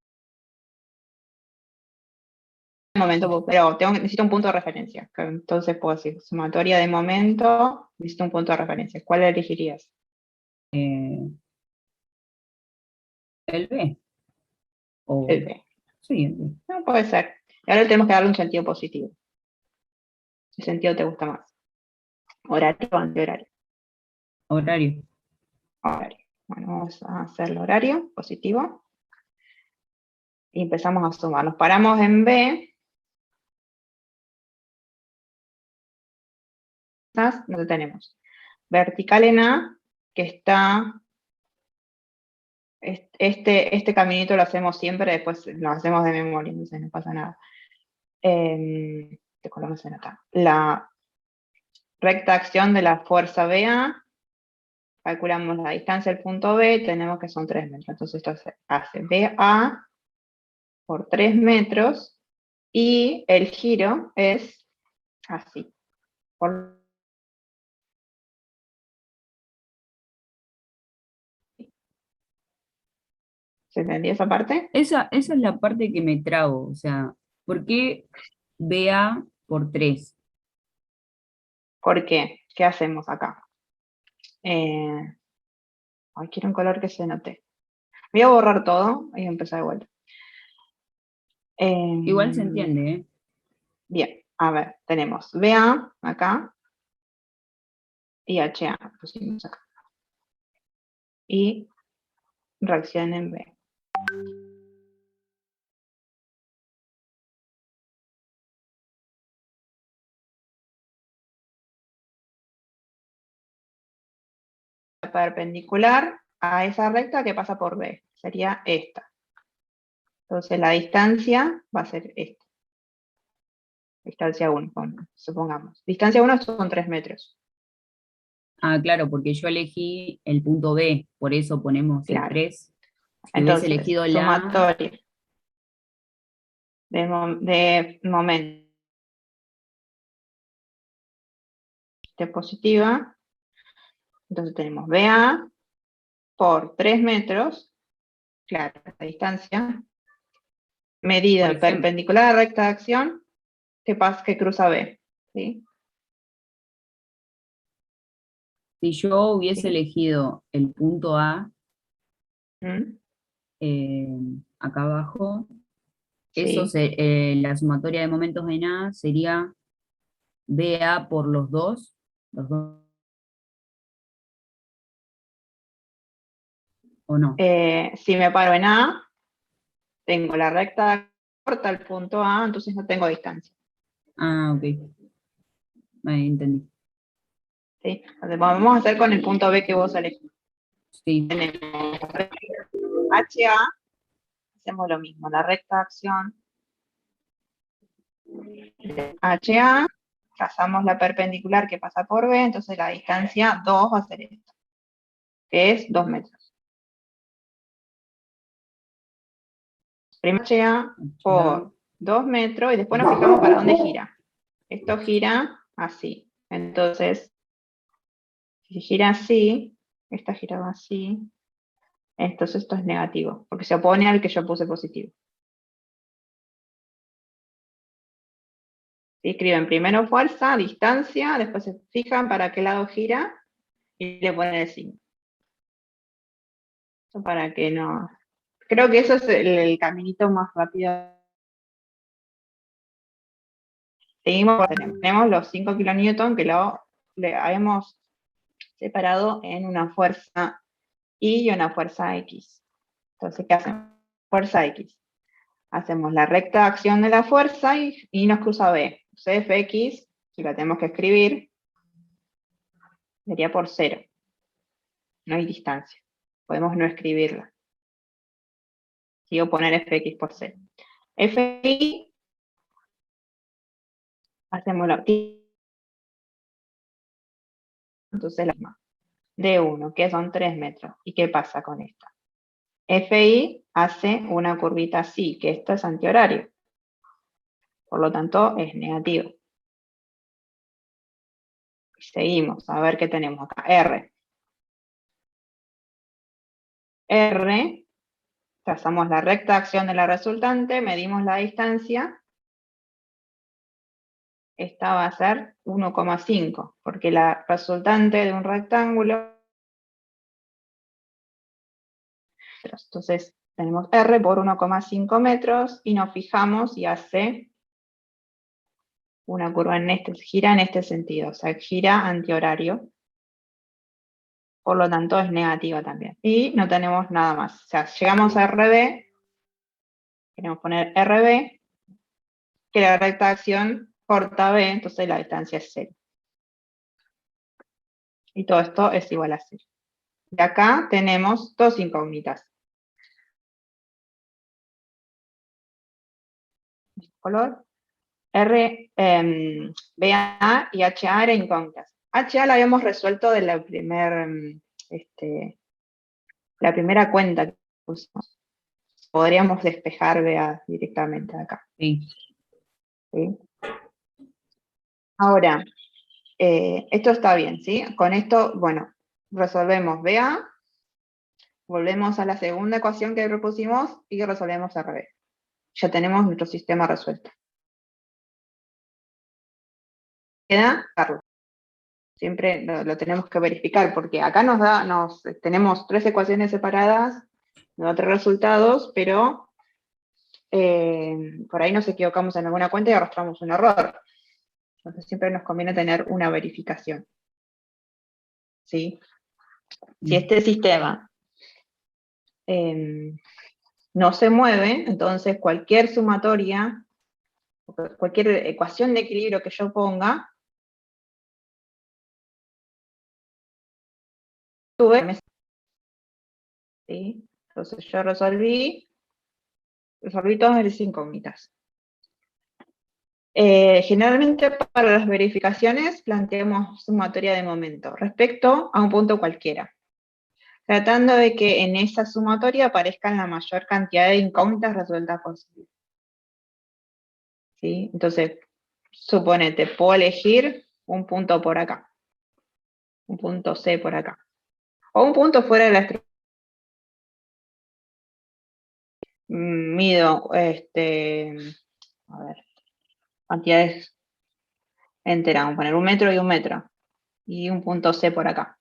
Un momento, pero necesito un punto de referencia. Entonces puedo decir, sumatoria de momento, necesito un punto de referencia. ¿Cuál elegirías? El B. O, El B. sí, el B. No, puede ser. Y ahora tenemos que darle un sentido positivo. ¿Qué sentido te gusta más? ¿Horario o antihorario? Horario. Horario. Bueno, vamos a hacer el horario positivo. Y empezamos a sumar. Nos paramos en B. Donde tenemos vertical en A, que está, este caminito lo hacemos siempre, después lo hacemos de memoria, entonces no pasa nada. Te colocamos en acá. La recta acción de la fuerza BA, calculamos la distancia del punto B, tenemos que son 3 metros, entonces esto hace BA por 3 metros, y el giro es así, por ¿se entendió esa parte? Esa es la parte que me trago. O sea, ¿por qué BA por 3? ¿Por qué? ¿Qué hacemos acá? Ay, quiero un color que se note. Voy a borrar todo y empezar de vuelta. Igual se entiende, ¿eh? Bien, a ver, tenemos BA acá y HA, pusimos acá. Y reacción en B. Perpendicular a esa recta que pasa por B, sería esta. Entonces la distancia va a ser esta. Distancia 1, supongamos. Distancia 1 son 3 metros. Ah, claro, porque yo elegí el punto B, por eso ponemos el Claro. 3. Si hubiese Entonces, elegido la A, sumatoria de momento positiva. Entonces tenemos BA por 3 metros, claro, la distancia, medida por ejemplo, perpendicular a la recta de acción que cruza B. ¿Sí? si yo hubiese ¿Sí? elegido el punto A, ¿Mm? acá abajo, Sí. la sumatoria de momentos en A sería BA por los dos, ¿o no? Si me paro en A, tengo la recta corta al punto A, entonces no tengo distancia. Ah, ok. Ahí entendí. ¿Sí? Entonces, vamos a hacer con el punto B que vos elegís. Sí, Tenemos HA, hacemos lo mismo, la recta de acción de HA, trazamos la perpendicular que pasa por B, entonces la distancia 2 va a ser esto, que es 2 metros. Primero HA por 2 metros y después nos fijamos para dónde gira. Esto gira así. Entonces, si gira así, esta giraba así, entonces esto es negativo, porque se opone al que yo puse positivo. ¿Sí? Escriben primero fuerza, distancia, después se fijan para qué lado gira y le ponen el signo. Eso para que no... Creo que eso es el caminito más rápido. Seguimos, tenemos los 5 kilonewton que le habíamos separado en una fuerza Y y una fuerza X. Entonces, ¿qué hacemos? Fuerza X. Hacemos la recta de acción de la fuerza y nos cruza B. Fx, si la tenemos que escribir, Sería por 0. No hay distancia. Podemos no escribirla. ¿Sí? O poner fx por 0. Fi, hacemos la... Entonces la misma. D1, que son 3 metros. ¿Y qué pasa con esta? Fi hace una curvita así, que esto es antihorario. Por lo tanto, es negativo. Seguimos, a ver qué tenemos acá. R. R, trazamos la recta de acción de la resultante, medimos la distancia. Esta va a ser 1,5, porque la resultante de un rectángulo... Entonces, tenemos R por 1,5 metros, y nos fijamos y hace una curva gira en este sentido, o sea, gira antihorario. Por lo tanto, es negativa también. Y no tenemos nada más. O sea, llegamos a RB, queremos poner RB, que la recta de acción corta B, entonces la distancia es 0. Y todo esto es igual a 0. Y acá tenemos dos incógnitas. Color. BA y HA eran incógnitas. HA la habíamos resuelto de la primera cuenta que pusimos. Podríamos despejar BA directamente acá. Sí. ¿Sí? Ahora, esto está bien, ¿sí? Con esto, bueno, resolvemos BA, volvemos a la segunda ecuación que propusimos y resolvemos RB. Ya tenemos nuestro sistema resuelto. Queda Carlos. Siempre lo tenemos que verificar, porque acá tenemos 3 ecuaciones separadas, nos da 3 resultados, pero por ahí nos equivocamos en alguna cuenta y arrastramos un error. Entonces siempre nos conviene tener una verificación. ¿Sí? Si este sistema no se mueve, entonces cualquier sumatoria, cualquier ecuación de equilibrio que yo ponga, ¿sí? Entonces yo resolví todas las incógnitas. Generalmente para las verificaciones planteamos sumatoria de momento respecto a un punto cualquiera, tratando de que en esa sumatoria aparezcan la mayor cantidad de incógnitas resueltas posible. ¿Sí? Entonces, suponete, puedo elegir un punto por acá, un punto C por acá, o un punto fuera de la estructura. Mido, a ver, cantidades enteras, vamos a poner 1 metro y 1 metro, y un punto C por acá.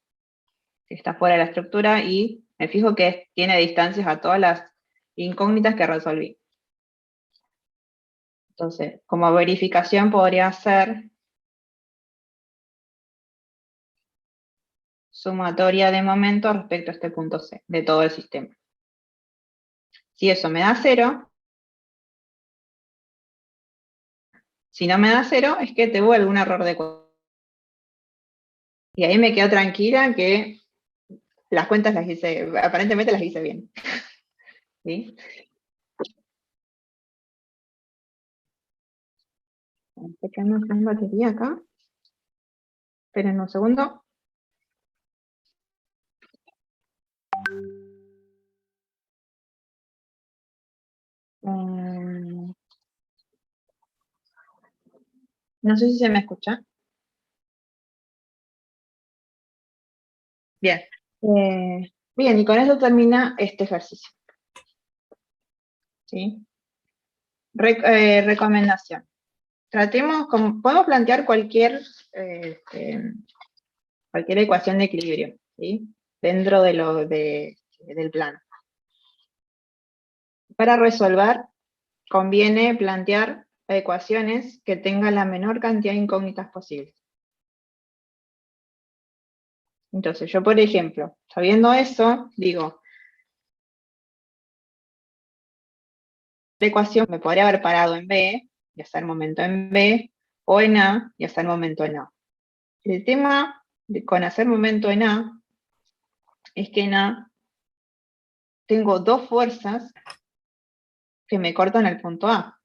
Si está fuera de la estructura, y me fijo que tiene distancias a todas las incógnitas que resolví. Entonces, como verificación podría ser sumatoria de momento respecto a este punto C, de todo el sistema. Si eso me da 0, si no me da 0, es que te vuelve un error de ecuación. Y ahí me quedo tranquila que las cuentas las hice, aparentemente las hice bien. ¿Sí? Estoy quedando sin batería acá. Esperen un segundo. No sé si se me escucha. Bien. Bien, y con eso termina este ejercicio. ¿Sí? Recomendación. Podemos plantear cualquier ecuación de equilibrio, ¿sí? Dentro del plano. Para resolver, conviene plantear ecuaciones que tengan la menor cantidad de incógnitas posible. Entonces, yo, por ejemplo, sabiendo eso, digo, la ecuación me podría haber parado en B, y hacer momento en B, o en A, y hacer momento en A. El tema con hacer momento en A es que en A tengo dos fuerzas que me cortan el punto A.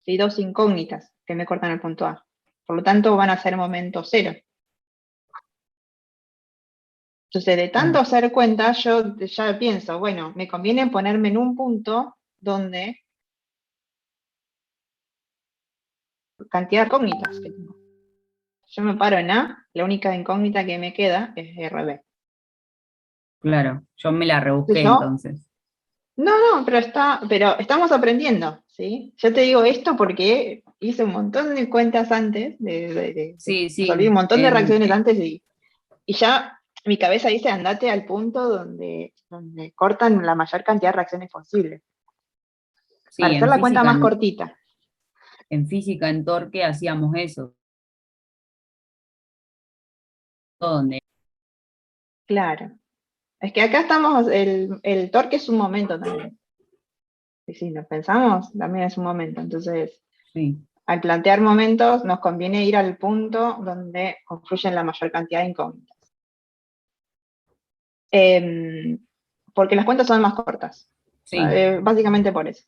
¿Sí? Dos incógnitas que me cortan el punto A. Por lo tanto, van a ser momento cero. Entonces, de tanto hacer cuentas, yo ya pienso, bueno, me conviene ponerme en un punto donde cantidad de incógnitas que tengo. Yo me paro en A, la única incógnita que me queda es RB. Claro, yo me la rebusqué Yo, entonces. no, pero estamos aprendiendo, ¿sí? Yo te digo esto porque hice un montón de cuentas antes, Sí, resolví sí. un montón de reacciones antes y ya mi cabeza dice andate al punto donde cortan la mayor cantidad de reacciones posibles. Sí, Para hacer la cuenta más cortita. en física, en torque, hacíamos eso. Donde, Claro. Es que acá estamos, el torque es un momento también. Y si nos pensamos, también es un momento. Entonces, sí, al plantear momentos, nos conviene ir al punto donde confluyen la mayor cantidad de incógnitas. Porque las cuentas son más cortas. sí, Básicamente por eso.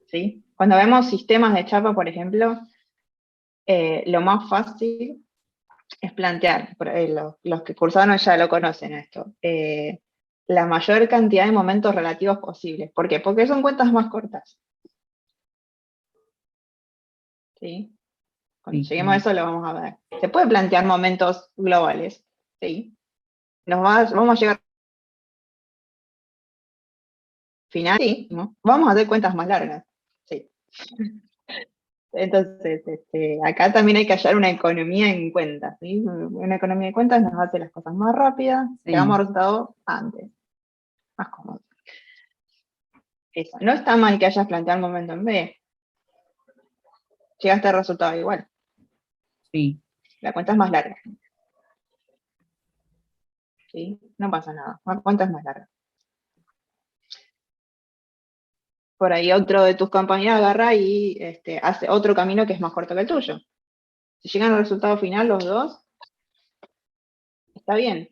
¿Sí? Cuando vemos sistemas de chapa, por ejemplo, lo más fácil es plantear, los que cursaron ya lo conocen esto, la mayor cantidad de momentos relativos posibles. ¿Por qué? Porque son cuentas más cortas. ¿Sí? Cuando sí, lleguemos a eso lo vamos a ver. Se puede plantear momentos globales. ¿Sí? Vamos a llegar al final, sí, ¿no? Vamos a hacer cuentas más largas. Sí. Entonces, acá también hay que hallar una economía en cuentas. ¿Sí? Una economía de cuentas nos hace las cosas más rápidas, sí. llegamos al resultado antes, más cómodo. Eso. No está mal que hayas planteado el momento en B. Llegaste al resultado igual. Sí, La cuenta es más larga. ¿Sí? No pasa nada. La cuenta es más larga. Por ahí otro de tus compañeros agarra y hace otro camino que es más corto que el tuyo. Si llegan al resultado final los dos, está bien.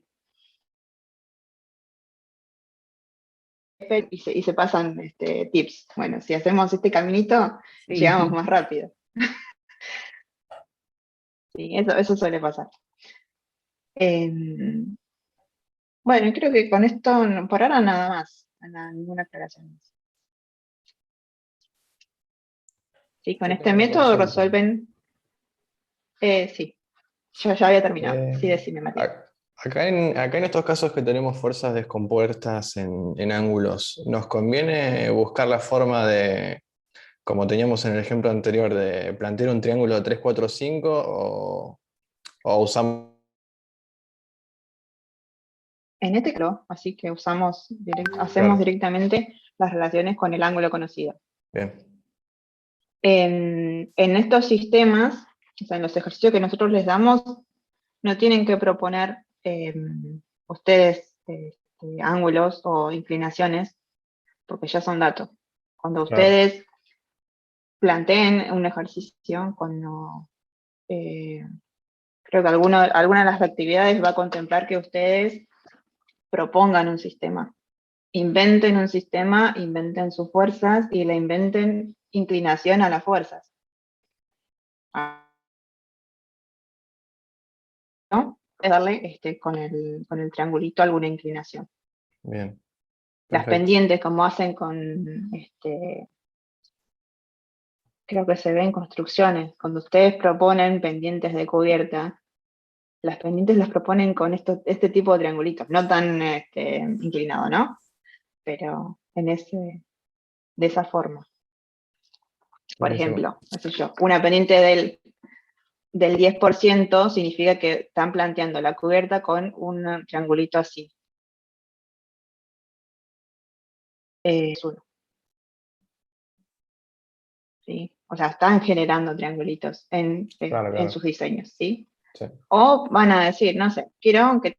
Y se pasan tips. Bueno, si hacemos este caminito, sí. llegamos más rápido. Sí, eso suele pasar. Bueno, creo que con esto, por ahora nada más. Ninguna aclaración más. Sí, con Yo este tengo una método consulta. resuelven. Sí, yo ya había terminado. Eh, Sí, decime, Matías. acá en estos casos que tenemos fuerzas descompuestas en ángulos, ¿nos conviene buscar la forma de, como teníamos en el ejemplo anterior, de plantear un triángulo de 3, 4, 5 o usamos... En este caso, así que hacemos Claro, directamente las relaciones con el ángulo conocido. bien, En estos sistemas, o sea, en los ejercicios que nosotros les damos, no tienen que proponer ustedes ángulos o inclinaciones, porque ya son datos. Cuando claro, ustedes planteen un ejercicio, cuando creo que alguna de las actividades va a contemplar que ustedes propongan un sistema. Inventen un sistema, inventen sus fuerzas y le inventen inclinación a las fuerzas. ¿No? Es darle con el triangulito alguna inclinación. bien, Las perfecto. pendientes, como hacen creo que se ve en construcciones, cuando ustedes proponen pendientes de cubierta, las pendientes las proponen con este tipo de triangulitos, no tan inclinado, ¿no? Pero de esa forma. Por Buenísimo. ejemplo, no sé yo, una pendiente del 10% significa que están planteando la cubierta con un triangulito así. Es uno, ¿sí? O sea, están generando triangulitos Claro, en claro. sus diseños, ¿sí? Sí. O van a decir, no sé, quiero que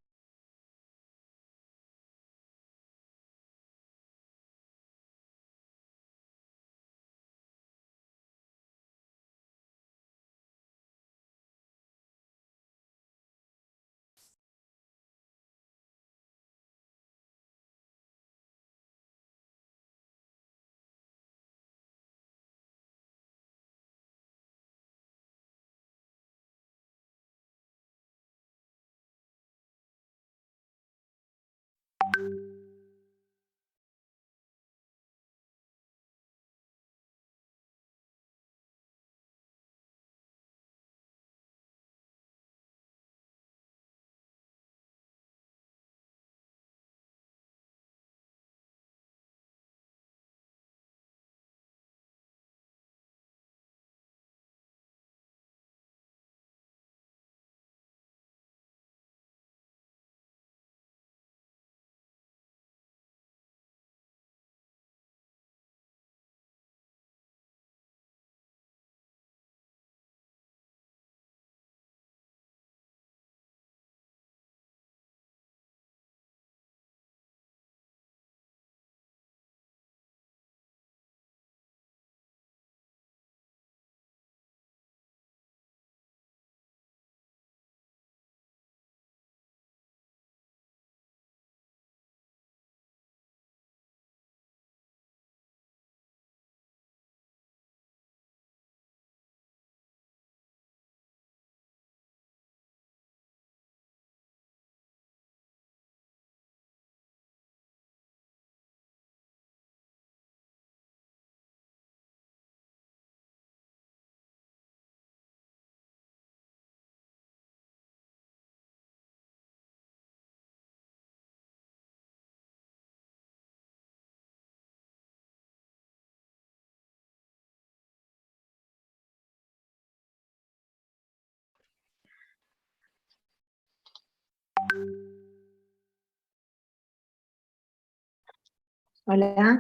Hola.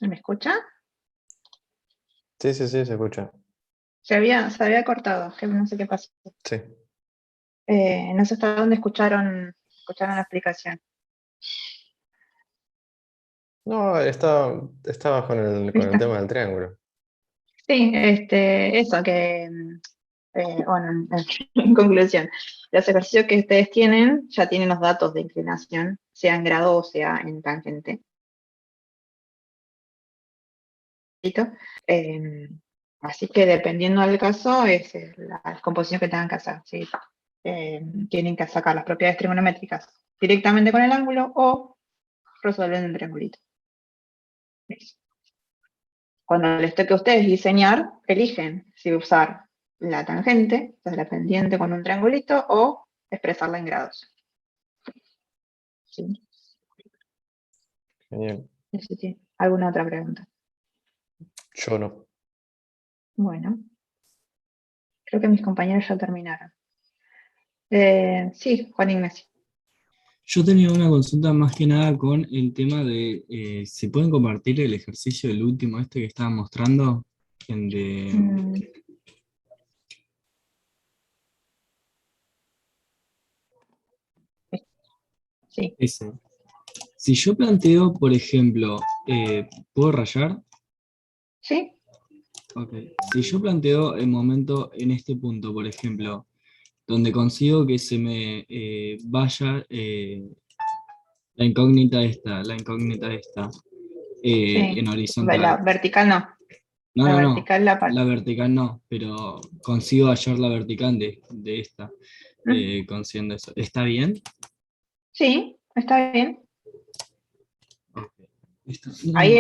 ¿Me escucha? Sí, sí, sí, se escucha. Se había cortado, que no sé qué pasó. Sí. No sé hasta dónde escucharon la explicación. No, estaba con el ¿Listo? tema del triángulo. Sí, eso que, bueno, en conclusión, los ejercicios que ustedes tienen ya tienen los datos de inclinación, sea en grado o sea en tangente. Eh, Así que dependiendo del caso, es la composición que tengan que hacer. ¿Sí? Tienen que sacar las propiedades trigonométricas directamente con el ángulo o resolver un triangulito. Eso. Cuando les toque a ustedes diseñar, eligen si usar la tangente, o sea, la pendiente con un triangulito, o expresarla en grados. ¿Sí? Genial. No sé si tiene alguna otra pregunta. Yo no. Bueno, creo que mis compañeros ya terminaron. Sí, Juan Ignacio. Yo tenía una consulta más que nada con el tema de si pueden compartir el ejercicio del último que estaba mostrando, el de Mm, sí, ese. Si yo planteo, por ejemplo, ¿puedo rayar? sí, Ok. Si yo planteo el momento en este punto, por ejemplo, donde consigo que se me vaya la incógnita esta, sí. en La horizontal. vertical no. No, La no, no, vertical la vertical no, pero consigo hallar la vertical de esta, Mm, consiguiendo eso. ¿Está bien? sí, está bien. Ok. Ahí No,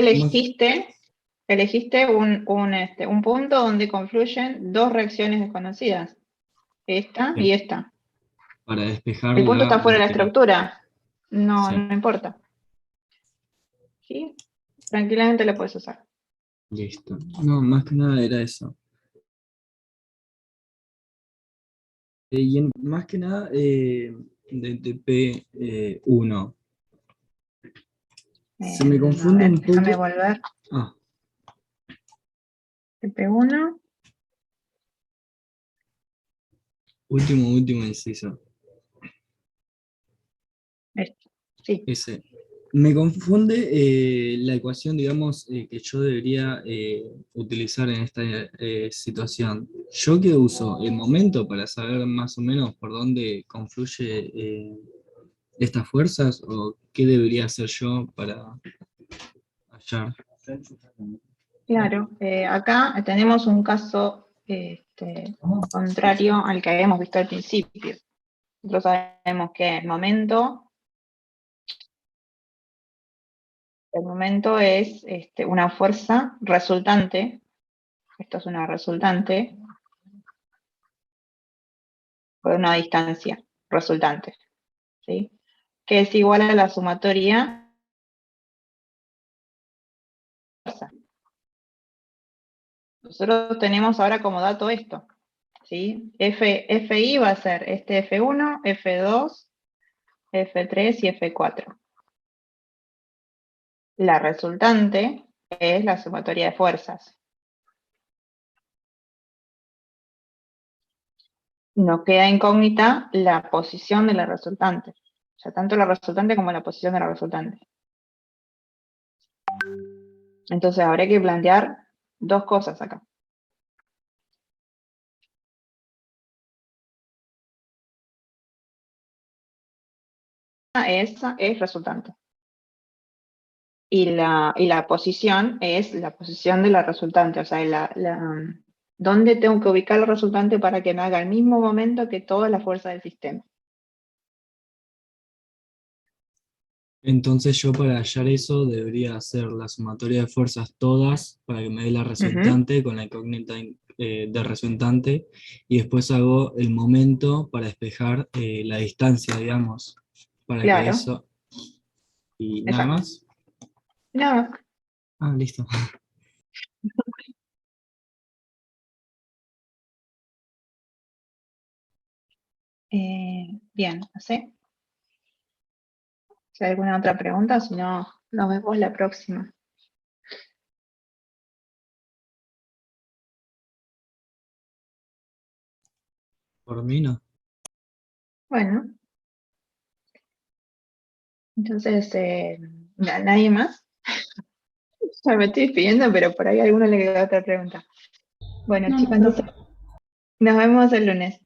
elegiste un punto donde confluyen dos reacciones desconocidas, esta y bien, esta. para despejar El punto la está fuera de la vertical. estructura, no, Sí, no importa. ¿Sí? Tranquilamente lo puedes usar. listo. No, más que nada era eso. Más que nada de TP1. Se me A confunde ver, un déjame poco. volver. Ah, TP1. último inciso. Este. Sí, Ese. Me confunde la ecuación, digamos, que yo debería utilizar en esta situación. ¿Yo qué uso? ¿El momento para saber más o menos por dónde confluye estas fuerzas? ¿O qué debería hacer yo para hallar? Claro, acá tenemos un caso contrario al que habíamos visto al principio. Nosotros sabemos que el momento es una fuerza resultante, esto es una resultante, por una distancia resultante, ¿sí? Que es igual a la sumatoria de fuerza. Nosotros tenemos ahora como dato esto, ¿sí? Fi va a ser este F1, F2, F3 y F4. La resultante es la sumatoria de fuerzas. Nos queda incógnita la posición de la resultante. O sea, tanto la resultante como la posición de la resultante. Entonces habría que plantear dos cosas acá. Esa es resultante. Y la posición es la posición de la resultante. O sea, ¿dónde tengo que ubicar la resultante para que me haga el mismo momento que toda la fuerza del sistema? Entonces yo para hallar eso debería hacer la sumatoria de fuerzas todas para que me dé la resultante con la incógnita de resultante y después hago el momento para despejar la distancia, digamos, para que Claro, eso... ¿Y nada exacto. más? No, Ah, listo. bien, no sé. Si hay alguna otra pregunta, si no, nos vemos la próxima. Por mí no. Bueno, entonces, ¿nadie más? Ya me estoy despidiendo, pero por ahí a alguno le queda otra pregunta. Bueno, No, chicos, no. entonces nos vemos el lunes.